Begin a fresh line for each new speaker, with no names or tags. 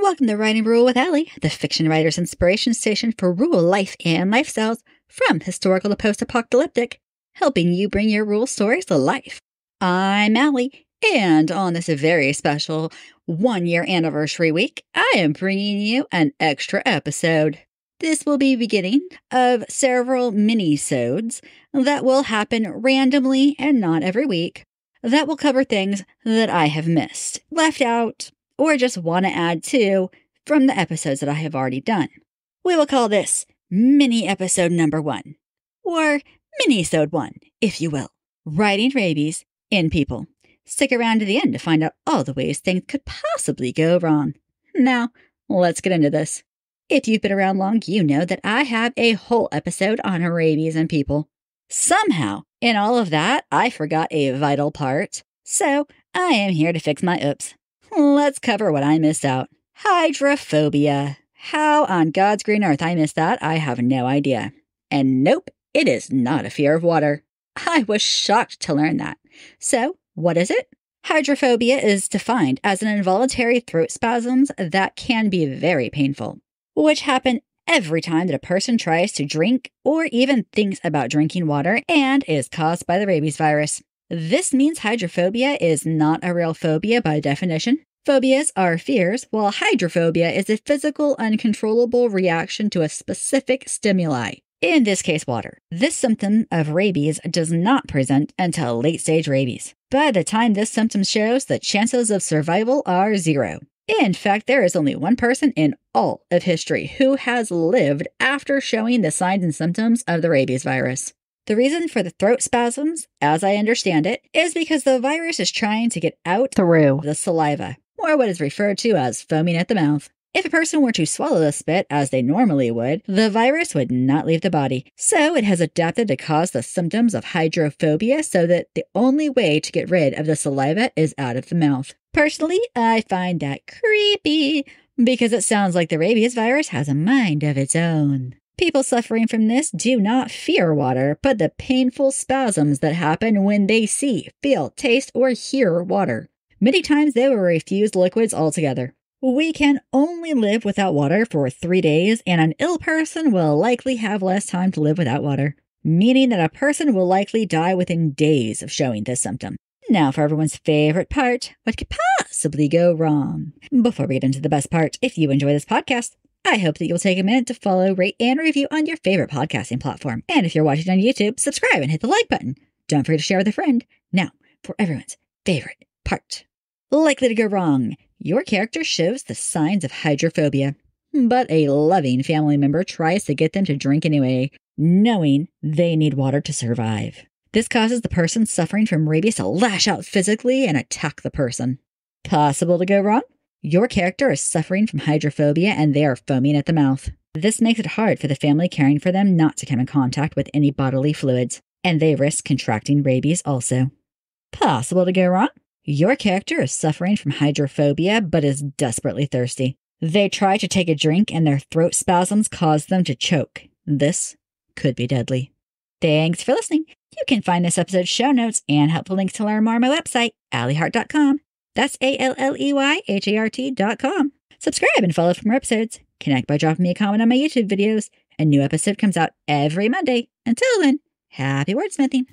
Welcome to Writing Rule with Allie, the fiction writer's inspiration station for rural life and lifestyles, from historical to post-apocalyptic, helping you bring your rural stories to life. I'm Allie, and on this very special 1-year anniversary week, I am bringing you an extra episode. This will be the beginning of several minisodes that will happen randomly and not every week, that will cover things that I have missed, left out, or just want to add to from the episodes that I have already done. We will call this mini episode number 1, or minisode 1, if you will. Writing rabies in people. Stick around to the end to find out all the ways things could possibly go wrong. Now, let's get into this. If you've been around long, you know that I have a whole episode on rabies in people. Somehow, in all of that, I forgot a vital part. So, I am here to fix my oops. Let's cover what I missed out. Hydrophobia. How on God's green earth I missed that, I have no idea. And nope, it is not a fear of water. I was shocked to learn that. So, what is it? Hydrophobia is defined as an involuntary throat spasms that can be very painful, which happen every time that a person tries to drink or even thinks about drinking water and is caused by the rabies virus. This means hydrophobia is not a real phobia by definition. Phobias are fears, while hydrophobia is a physical, uncontrollable reaction to a specific stimuli, in this case water. This symptom of rabies does not present until late-stage rabies. By the time this symptom shows, the chances of survival are 0. In fact, there is only one person in all of history who has lived after showing the signs and symptoms of the rabies virus. The reason for the throat spasms, as I understand it, is because the virus is trying to get out through the saliva, or what is referred to as foaming at the mouth. If a person were to swallow the spit as they normally would, the virus would not leave the body. So it has adapted to cause the symptoms of hydrophobia so that the only way to get rid of the saliva is out of the mouth. Personally, I find that creepy because it sounds like the rabies virus has a mind of its own. People suffering from this do not fear water, but the painful spasms that happen when they see, feel, taste, or hear water. Many times they will refuse liquids altogether. We can only live without water for 3 days, and an ill person will likely have less time to live without water, meaning that a person will likely die within days of showing this symptom. Now for everyone's favorite part, what could possibly go wrong? Before we get into the best part, if you enjoy this podcast, I hope that you'll take a minute to follow, rate, and review on your favorite podcasting platform. And if you're watching on YouTube, subscribe and hit the like button. Don't forget to share with a friend. Now, for everyone's favorite part. Likely to go wrong. Your character shows the signs of hydrophobia, but a loving family member tries to get them to drink anyway, knowing they need water to survive. This causes the person suffering from rabies to lash out physically and attack the person. Possible to go wrong? Your character is suffering from hydrophobia and they are foaming at the mouth. This makes it hard for the family caring for them not to come in contact with any bodily fluids, and they risk contracting rabies also. Possible to go wrong? Your character is suffering from hydrophobia but is desperately thirsty. They try to take a drink and their throat spasms cause them to choke. This could be deadly. Thanks for listening. You can find this episode's show notes and helpful links to learn more on my website, AllieHart.com. That's ALLEYHART.com. Subscribe and follow for more episodes. Connect by dropping me a comment on my YouTube videos. A new episode comes out every Monday. Until then, happy wordsmithing.